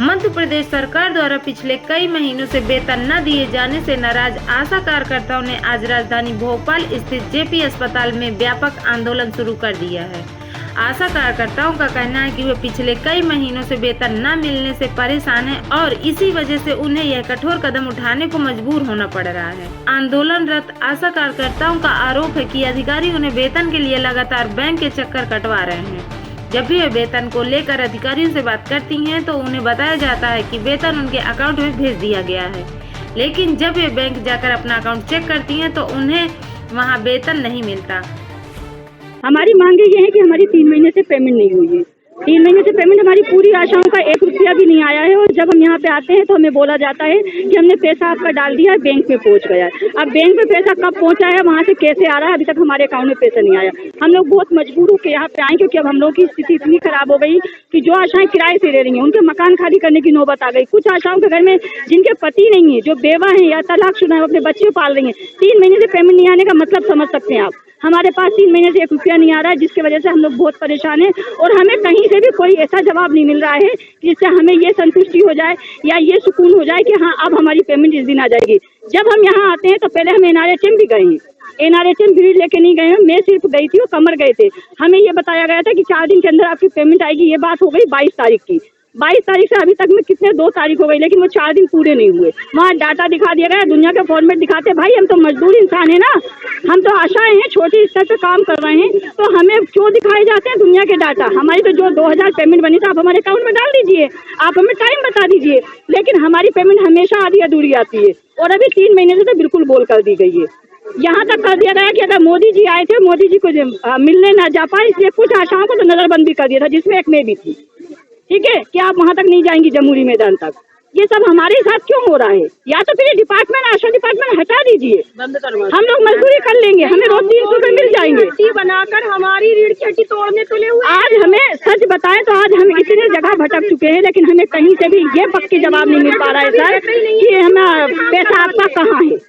मध्य प्रदेश सरकार द्वारा पिछले कई महीनों से वेतन न दिए जाने से नाराज आशा कार्यकर्ताओं ने आज राजधानी भोपाल स्थित जेपी अस्पताल में व्यापक आंदोलन शुरू कर दिया है। आशा कार्यकर्ताओं का कहना है कि वे पिछले कई महीनों से वेतन न मिलने से परेशान हैं और इसी वजह से उन्हें यह कठोर कदम उठाने को मजबूर होना पड़ रहा है। आंदोलनरत आशा कार्यकर्ताओं का आरोप है कि अधिकारी उन्हें वेतन के लिए लगातार बैंक के चक्कर कटवा रहे हैं। जब भी वे वेतन को लेकर अधिकारियों से बात करती हैं तो उन्हें बताया जाता है कि वेतन उनके अकाउंट में भेज दिया गया है, लेकिन जब वे बैंक जाकर अपना अकाउंट चेक करती हैं तो उन्हें वहां वेतन नहीं मिलता। हमारी मांग ये है कि हमारी 3 महीने से पेमेंट नहीं हुई है। 3 महीने से पेमेंट हमारी पूरी आशाओं का 1 रुपया भी नहीं आया है और जब हम यहाँ पे आते हैं तो हमें बोला जाता है कि हमने पैसा आपका डाल दिया है, बैंक में पहुँच गया है। अब बैंक में पैसा कब पहुँचा है, वहाँ से कैसे आ रहा है, अभी तक हमारे अकाउंट में पैसा नहीं आया। हम लोग बहुत मजबूर होकर यहाँ पे आए क्योंकि अब हम लोग की स्थिति इतनी खराब हो गई कि जो आशाएं किराए से ले रही हैं उनके मकान खाली करने की नौबत आ गई। कुछ आशाओं के घर में जिनके पति नहीं है, जो बेवा है या तलाकशुदा है, अपने बच्चे पाल रही हैं, 3 महीने से पेमेंट नहीं आने का मतलब समझ सकते हैं आप। हमारे पास 3 महीने से 1 रुपया नहीं आ रहा है, जिसकी वजह से हम लोग बहुत परेशान हैं और हमें कहीं से भी कोई ऐसा जवाब नहीं मिल रहा है जिससे हमें ये संतुष्टि हो जाए या ये सुकून हो जाए कि हाँ अब हमारी पेमेंट इस दिन आ जाएगी। जब हम यहाँ आते हैं तो पहले हम NRHM भी गए हैं, NRHM भीड़ लेके नहीं गए हैं, मैं सिर्फ गई थी और कमर गए थे। हमें ये बताया गया था कि 4 दिन के अंदर आपकी पेमेंट आएगी। ये बात हो गई 22 तारीख की। 22 तारीख से अभी तक में कितने 2 तारीख हो गई, लेकिन वो 4 दिन पूरे नहीं हुए। वहाँ डाटा दिखा दिया गया, दुनिया के फॉर्मेट दिखाते। भाई हम तो मजदूर इंसान है ना, हम तो आशाएं हैं, छोटे स्तर पे काम कर रहे हैं, तो हमें क्यों दिखाए जाते हैं दुनिया के डाटा। हमारी तो जो 2000 पेमेंट बनी था आप हमारे अकाउंट में डाल दीजिए, आप हमें टाइम बता दीजिए, लेकिन हमारी पेमेंट हमेशा आधी अधूरी आती है और अभी 3 महीने से तो बिल्कुल बोल कर दी गई है। यहाँ तक कर दिया गया कि अगर मोदी जी आए थे, मोदी जी को मिलने ना जा पाए, इसलिए कुछ आशाओं को तो नजरबंदी कर दिया था, जिसमें एक मैं भी थी। ठीक है कि आप वहां तक नहीं जाएंगी जमहूरी मैदान तक। ये सब हमारे साथ क्यों हो रहा है? या तो फिर डिपार्टमेंट, आशा डिपार्टमेंट हटा दीजिए, हम लोग मजदूरी कर लेंगे, हमें रोज 300 रुपये मिल जाएंगे। बनाकर हमारी रीढ़ की हड्डी तोड़ने तुले हुए। आज हमें सच बताएं तो आज हम इतने जगह भटक चुके हैं, लेकिन हमें कहीं से भी ये पक्की जवाब नहीं मिल पा रहा है सर कि हमें पैसा आपका कहाँ है।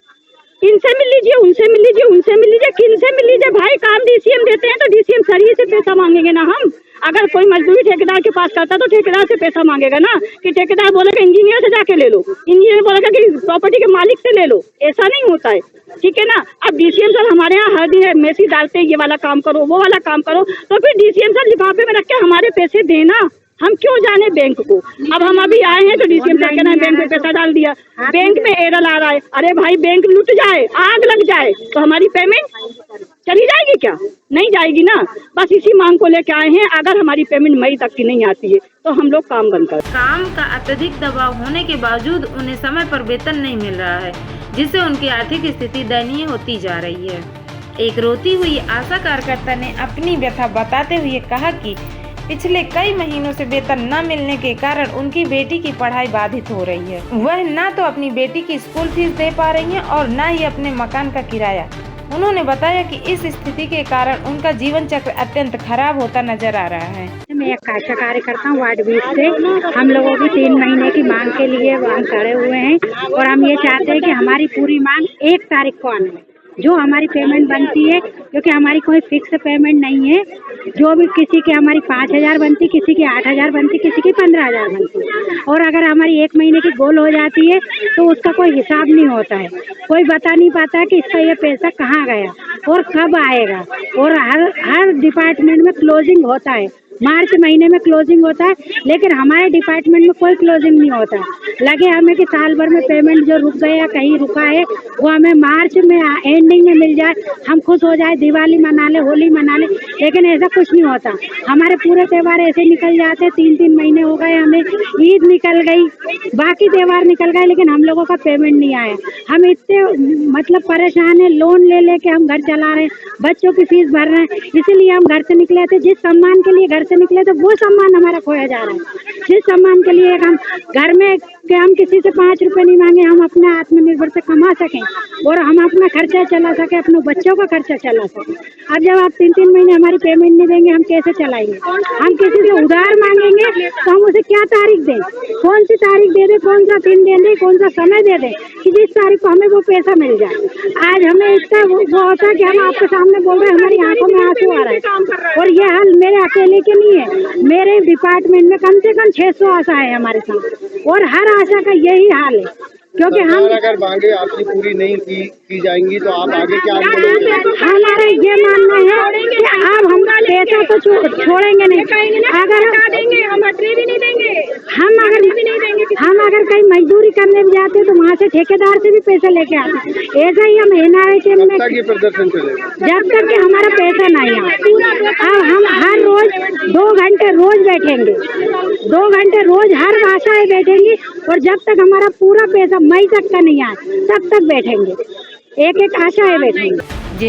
इनसे मिल लीजिए, उनसे मिल लीजिए, उनसे मिल लीजिए, किनसे मिल लीजिए। भाई काम DCM देते हैं तो DCM सर ही से पैसा मांगेंगे ना हम। अगर कोई मजदूरी ठेकेदार के पास करता तो ठेकेदार से पैसा मांगेगा ना, कि ठेकेदार बोलेगा इंजीनियर से जाके ले लो, इंजीनियर बोलेगा कि प्रॉपर्टी के मालिक से ले लो। ऐसा नहीं होता है, ठीक है ना। अब DCM सर हमारे यहाँ हर दिन मैसेज डालते हैं, ये वाला काम करो, वो वाला काम करो, तो फिर DCM सर लिफाफे में रख के हमारे पैसे देना। हम क्यों जाने बैंक को। अब हम अभी आए हैं तो DCM सर कहना है बैंक में पैसा डाल दिया, बैंक में एरर आ रहा है। अरे भाई बैंक लूट जाए, आग लग जाए तो हमारी पेमेंट चली जाएगी क्या? नहीं जाएगी ना। बस इसी मांग को लेके आए हैं। अगर हमारी पेमेंट मई तक की नहीं आती है तो हम लोग काम बंद कर। काम का अत्यधिक दबाव होने के बावजूद उन्हें समय पर वेतन नहीं मिल रहा है, जिससे उनकी आर्थिक स्थिति दयनीय होती जा रही है। एक रोती हुई आशा कार्यकर्ता ने अपनी व्यथा बताते हुए कहा कि पिछले कई महीनों से वेतन न मिलने के कारण उनकी बेटी की पढ़ाई बाधित हो रही है। वह न तो अपनी बेटी की स्कूल फीस दे पा रही हैं और न ही अपने मकान का किराया। उन्होंने बताया कि इस स्थिति के कारण उनका जीवन चक्र अत्यंत खराब होता नजर आ रहा है। मैं एक आशा कार्यकर्ता हूँ वार्ड 20 से। हम लोगों की 3 महीने की मांग के लिए हम खड़े हुए हैं और हम ये चाहते हैं कि हमारी पूरी मांग 1 तारीख को आने में जो हमारी पेमेंट बनती है, क्योंकि हमारी कोई फिक्स पेमेंट नहीं है। जो भी किसी की हमारी 5000 बनती, किसी की 8000 बनती, किसी की 15000 बनती, और अगर हमारी 1 महीने की गोल हो जाती है तो उसका कोई हिसाब नहीं होता है। कोई बता नहीं पाता कि इसका ये पैसा कहाँ गया और कब आएगा। और हर डिपार्टमेंट में क्लोजिंग होता है, मार्च महीने में क्लोजिंग होता है, लेकिन हमारे डिपार्टमेंट में कोई क्लोजिंग नहीं होता। लगे हमें कि साल भर में पेमेंट जो रुक गया, कहीं रुका है, वो हमें मार्च में एंडिंग में मिल जाए, हम खुश हो जाए, दिवाली मना ले, होली मना ले, लेकिन ऐसा कुछ नहीं होता। हमारे पूरे त्यौहार ऐसे निकल जाते। 3-3 महीने हो गए, हमें ईद निकल गई, बाकी त्यौहार निकल गए, लेकिन हम लोगों का पेमेंट नहीं आया। हम इतने मतलब परेशान है, लोन ले लेके हम घर चला रहे हैं, बच्चों की फीस भर रहे हैं, इसीलिए हम घर से निकले थे। जिस सम्मान के लिए घर से निकले तो वो सम्मान हमारा खोया जा रहा है। जिस सम्मान के लिए हम घर में कि हम किसी से 5 रुपए नहीं मांगे, हम अपने आत्मनिर्भर से कमा सकें और हम अपना खर्चा चला सके, अपने बच्चों का खर्चा चला सके। अब जब आप 3-3 महीने हमारी पेमेंट नहीं देंगे, हम कैसे चलाएंगे? हम किसी से उधार मांगेंगे तो हम उसे क्या तारीख दें, कौन सी तारीख दे दे, कौन सा दिन दे दे, कौन सा समय दे दे कि जिस तारीख को हमें वो पैसा मिल जाए। आज हमें इतना वो होता है कि हम आपके सामने बोल रहे हैं, हमारी आंखों में आंसू आ रहा है और ये हाल मेरे अकेले के के नहीं है। मेरे डिपार्टमेंट में कम से कम 600 आशा है हमारे साथ, और हर आशा का यही हाल है, क्योंकि हम अगर मांगे आपकी पूरी नहीं की जाएंगी तो आप आगे क्या करेंगे? हमारा ये मानना है कि अब हम पैसा तो छोड़ेंगे नहीं, अगर हम भी नहीं देंगे, हम अगर कहीं मजदूरी करने भी जाते हैं तो वहाँ से ठेकेदार से भी पैसे लेके आते हैं। ऐसा ही हम NRHM में कब तक ये प्रदर्शन चलेगा? जब तक कि हमारा पैसा नहीं आए। अब हम हर रोज 2 घंटे रोज बैठेंगे, 2 घंटे रोज हर भाषाएं बैठेंगी, और जब तक हमारा पूरा पैसा मई तक का नहीं आए तब तक बैठेंगे, एक आशाएं बैठेंगे।